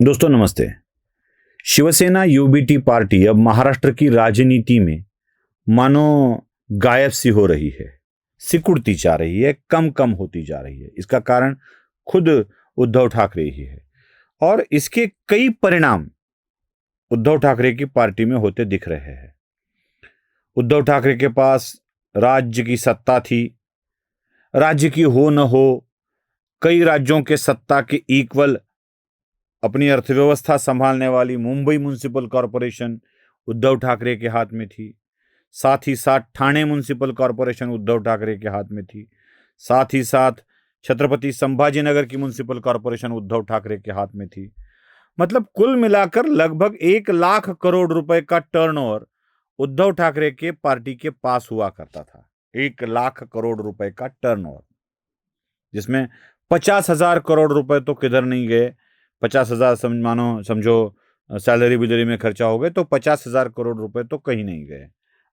दोस्तों नमस्ते। Shiv Sena UBT party अब महाराष्ट्र की राजनीति में मानो गायब सी हो रही है, सिकुड़ती जा रही है, कम कम होती जा रही है। इसका कारण खुद उद्धव ठाकरे ही है और इसके कई परिणाम उद्धव ठाकरे की पार्टी में होते दिख रहे हैं। उद्धव ठाकरे के पास राज्य की सत्ता थी, राज्य की हो न हो कई राज्यों के सत्ता के इक्वल अपनी अर्थव्यवस्था संभालने वाली मुंबई म्युनिसिपल कॉरपोरेशन उद्धव ठाकरे के हाथ में थी। साथ ही साथ ठाणे म्युनिसिपल कॉरपोरेशन उद्धव ठाकरे के हाथ में थी। साथ ही साथ छत्रपति संभाजीनगर की म्युनिसिपल कॉरपोरेशन उद्धव ठाकरे के हाथ में थी। मतलब कुल मिलाकर लगभग 1 लाख करोड़ रुपए का टर्नओवर उद्धव ठाकरे के पार्टी के पास हुआ करता था। 1 लाख करोड़ रुपए का टर्नओवर, जिसमें 50,000 करोड़ रुपए तो किधर नहीं गए। 50,000 समझो सैलरी बिलरी में खर्चा हो गए तो 50,000 करोड़ रुपए तो कहीं नहीं गए।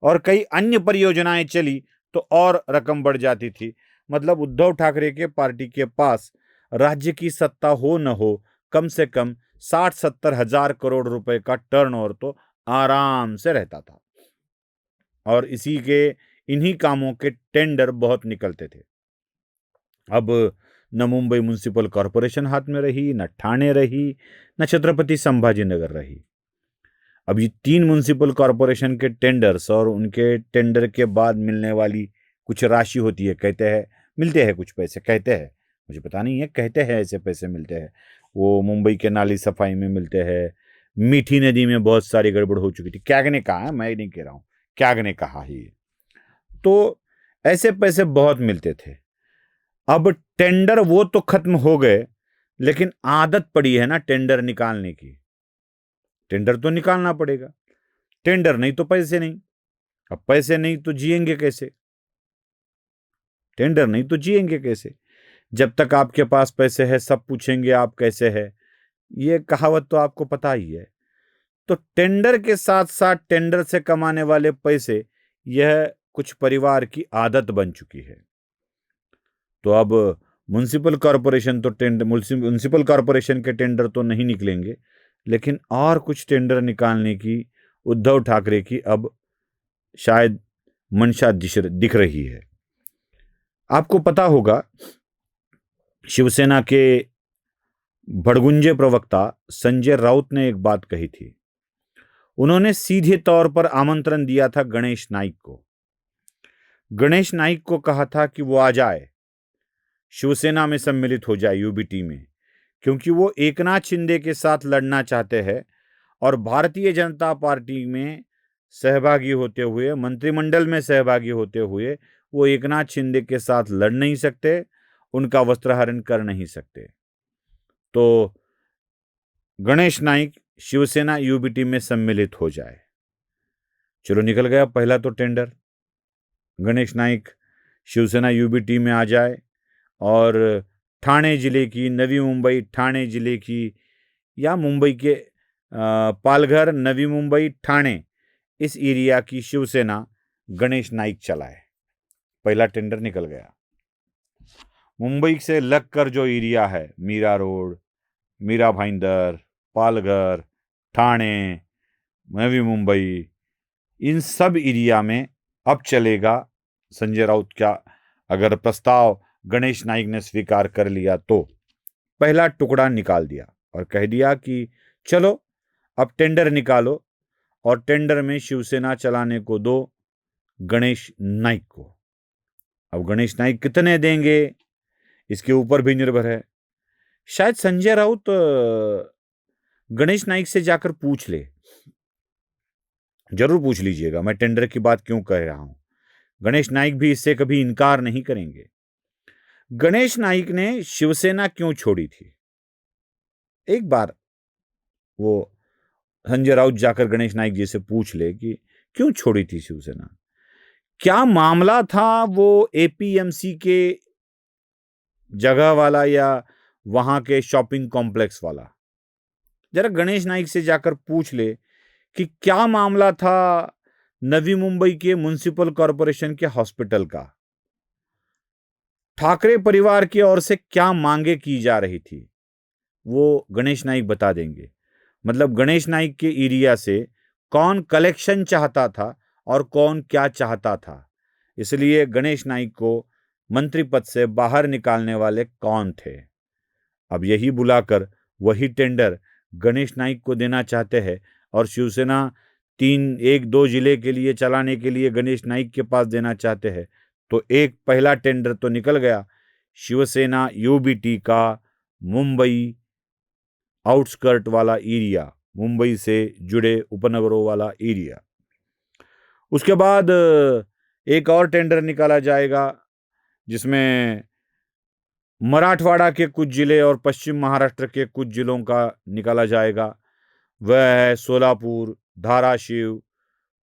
और कई अन्य परियोजनाएं चली तो और रकम बढ़ जाती थी। मतलब उद्धव ठाकरे के पार्टी के पास राज्य की सत्ता हो न हो कम से कम 60-70 हजार करोड़ रुपए का टर्नओवर तो आराम से रहता था। और इन्हीं कामों के टेंडर बहुत निकलते थे। अब न मुंबई म्युनिसिपल कॉरपोरेशन हाथ में रही, न ठाणे रही, न छत्रपति संभाजीनगर रही। अब ये 3 म्युनिसिपल कॉरपोरेशन के टेंडर्स और उनके टेंडर के बाद मिलने वाली कुछ राशि होती है, कहते हैं मिलते हैं कुछ पैसे, कहते हैं, मुझे पता नहीं है, कहते हैं ऐसे पैसे मिलते हैं। वो मुंबई के नाली सफाई में मिलते हैं, मीठी नदी में बहुत सारी गड़बड़ हो चुकी थी, कैग ने कहा है, मैं नहीं कह रहा हूँ, कैग ने कहा ही। तो ऐसे पैसे बहुत मिलते थे। अब टेंडर वो तो खत्म हो गए, लेकिन आदत पड़ी है ना टेंडर निकालने की। टेंडर तो निकालना पड़ेगा, टेंडर नहीं तो पैसे नहीं। अब पैसे नहीं तो जिएंगे कैसे? टेंडर नहीं तो जिएंगे कैसे? जब तक आपके पास पैसे है सब पूछेंगे आप कैसे है, ये कहावत तो आपको पता ही है। तो टेंडर के साथ साथ टेंडर से कमाने वाले पैसे, यह कुछ परिवार की आदत बन चुकी है। तो अब म्युनिसिपल कॉरपोरेशन के टेंडर तो नहीं निकलेंगे, लेकिन और कुछ टेंडर निकालने की उद्धव ठाकरे की अब शायद मंशा दिख रही है। आपको पता होगा, शिवसेना के भड़गुंजे प्रवक्ता संजय राउत ने एक बात कही थी। उन्होंने सीधे तौर पर आमंत्रण दिया था गणेश नाइक को। गणेश नाइक को कहा था कि वो आ जाए, शिवसेना में सम्मिलित हो जाए यूबीटी में, क्योंकि वो एकनाथ शिंदे के साथ लड़ना चाहते हैं और भारतीय जनता पार्टी में सहभागी होते हुए, मंत्रिमंडल में सहभागी होते हुए वो एकनाथ शिंदे के साथ लड़ नहीं सकते, उनका वस्त्रहरण कर नहीं सकते। तो गणेश नाइक शिवसेना यूबीटी में सम्मिलित हो जाए। चलो निकल गया पहला तो टेंडर, गणेश नाइक शिवसेना यूबीटी में आ जाए और ठाणे जिले की, नवी मुंबई ठाणे जिले की, या मुंबई के पालघर, नवी मुंबई, ठाणे, इस एरिया की शिवसेना गणेश नाइक चलाए। पहला टेंडर निकल गया। मुंबई से लगकर जो एरिया है, मीरा रोड, मीरा भाईंदर, पालघर, ठाणे, नवी मुंबई, इन सब एरिया में अब चलेगा संजय राउत का अगर प्रस्ताव गणेश नाइक ने स्वीकार कर लिया तो। पहला टुकड़ा निकाल दिया और कह दिया कि चलो अब टेंडर निकालो और टेंडर में शिवसेना चलाने को दो गणेश नाइक को। अब गणेश नाइक कितने देंगे इसके ऊपर भी निर्भर है। शायद संजय राउत गणेश नाइक से जाकर पूछ ले, जरूर पूछ लीजिएगा, मैं टेंडर की बात क्यों कह रहा हूं। गणेश नाइक भी इससे कभी इनकार नहीं करेंगे। गणेश नाइक ने शिवसेना क्यों छोड़ी थी? एक बार वो संजय राउत जाकर गणेश नाइक जी से पूछ ले कि क्यों छोड़ी थी शिवसेना, क्या मामला था वो एपीएमसी के जगह वाला या वहां के शॉपिंग कॉम्प्लेक्स वाला। जरा गणेश नाइक से जाकर पूछ ले कि क्या मामला था नवी मुंबई के म्युनिसिपल कॉरपोरेशन के हॉस्पिटल का, ठाकरे परिवार की ओर से क्या मांगे की जा रही थी, वो गणेश नाईक बता देंगे। मतलब गणेश नाईक के एरिया से कौन कलेक्शन चाहता था और कौन क्या चाहता था, इसलिए गणेश नाईक को मंत्री पद से बाहर निकालने वाले कौन थे। अब यही बुलाकर वही टेंडर गणेश नाईक को देना चाहते हैं और शिवसेना 1-2 जिले के लिए चलाने के लिए गणेश नाईक के पास देना चाहते हैं। तो एक पहला टेंडर तो निकल गया, शिवसेना यूबीटी का मुंबई आउटस्कर्ट वाला एरिया, मुंबई से जुड़े उपनगरों वाला एरिया। उसके बाद एक और टेंडर निकाला जाएगा जिसमें मराठवाड़ा के कुछ जिले और पश्चिम महाराष्ट्र के कुछ जिलों का निकाला जाएगा। वह है सोलापुर, धाराशिव,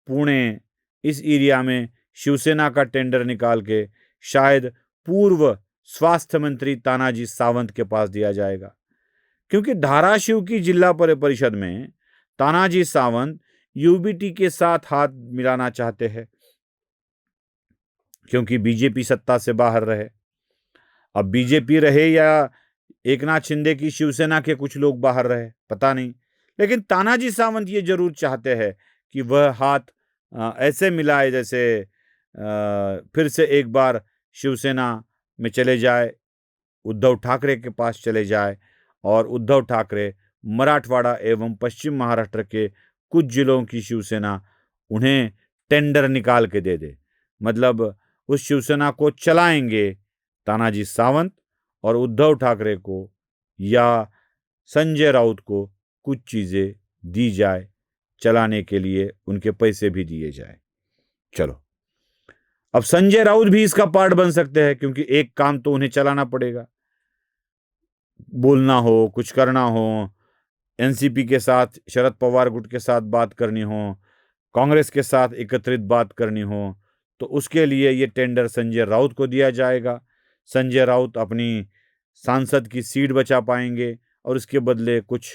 पुणे। इस एरिया में शिवसेना का टेंडर निकाल के शायद पूर्व स्वास्थ्य मंत्री तानाजी सावंत के पास दिया जाएगा, क्योंकि धाराशिव की जिला परिषद में तानाजी सावंत यूबीटी के साथ हाथ मिलाना चाहते हैं, क्योंकि बीजेपी सत्ता से बाहर रहे। अब बीजेपी रहे या एकनाथ शिंदे की शिवसेना के कुछ लोग बाहर रहे, पता नहीं, लेकिन तानाजी सावंत ये जरूर चाहते हैं कि वह हाथ ऐसे मिलाए जैसे फिर से एक बार शिवसेना में चले जाए, उद्धव ठाकरे के पास चले जाए और उद्धव ठाकरे मराठवाड़ा एवं पश्चिम महाराष्ट्र के कुछ जिलों की शिवसेना उन्हें टेंडर निकाल के दे दे। मतलब उस शिवसेना को चलाएंगे तानाजी सावंत और उद्धव ठाकरे को या संजय राउत को कुछ चीज़ें दी जाए, चलाने के लिए उनके पैसे भी दिए जाए। चलो, अब संजय राउत भी इसका पार्ट बन सकते हैं, क्योंकि एक काम तो उन्हें चलाना पड़ेगा, बोलना हो, कुछ करना हो, एनसीपी के साथ, शरद पवार गुट के साथ बात करनी हो, कांग्रेस के साथ एकत्रित बात करनी हो, तो उसके लिए ये टेंडर संजय राउत को दिया जाएगा। संजय राउत अपनी सांसद की सीट बचा पाएंगे और उसके बदले कुछ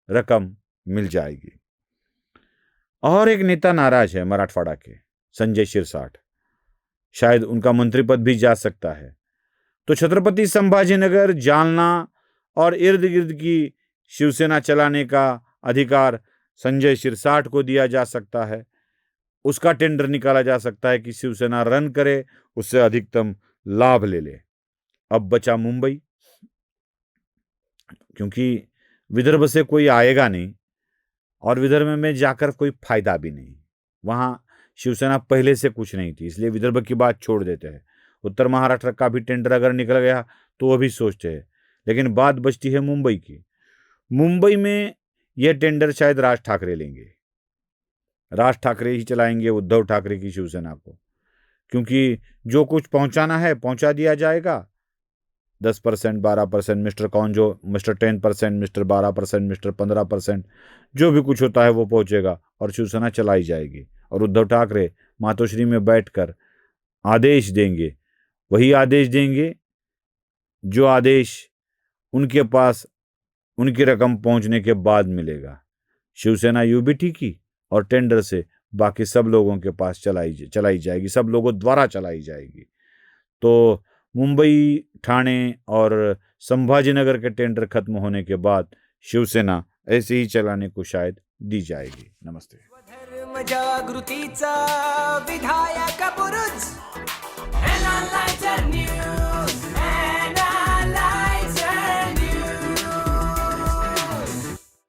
रकम मिल जाएगी। और एक नेता नाराज है मराठवाड़ा के, संजय शिरसाट, शायद उनका मंत्री पद भी जा सकता है। तो छत्रपति संभाजीनगर, जालना और इर्द गिर्द की शिवसेना चलाने का अधिकार संजय शिरसाट को दिया जा सकता है। उसका टेंडर निकाला जा सकता है कि शिवसेना रन करे, उससे अधिकतम लाभ ले ले। अब बचा मुंबई, क्योंकि विदर्भ से कोई आएगा नहीं और विदर्भ में जाकर कोई फायदा भी नहीं, वहां शिवसेना पहले से कुछ नहीं थी, इसलिए विदर्भ की बात छोड़ देते हैं। उत्तर महाराष्ट्र का भी टेंडर अगर निकल गया तो वो भी सोचते हैं, लेकिन बात बचती है मुंबई की। मुंबई में यह टेंडर शायद राज ठाकरे लेंगे, राज ठाकरे ही चलाएंगे उद्धव ठाकरे की शिवसेना को, क्योंकि जो कुछ पहुंचाना है पहुंचा दिया जाएगा। 10%, 12%, मिस्टर कौन जो मिस्टर 10%, मिस्टर 12%, मिस्टर 15%, जो भी कुछ होता है वो पहुंचेगा और शिवसेना चलाई जाएगी। और उद्धव ठाकरे मातोश्री में बैठकर आदेश देंगे, वही आदेश देंगे जो आदेश उनके पास उनकी रकम पहुंचने के बाद मिलेगा। शिवसेना यूबीटी की और टेंडर से बाकी सब लोगों के पास चलाई जाएगी, सब लोगों द्वारा चलाई जाएगी। तो मुंबई, ठाणे और संभाजीनगर के टेंडर खत्म होने के बाद शिवसेना ऐसे ही चलाने को शायद दी जाएगी। नमस्ते। धर्म जागृतीचा विधायक बुरुज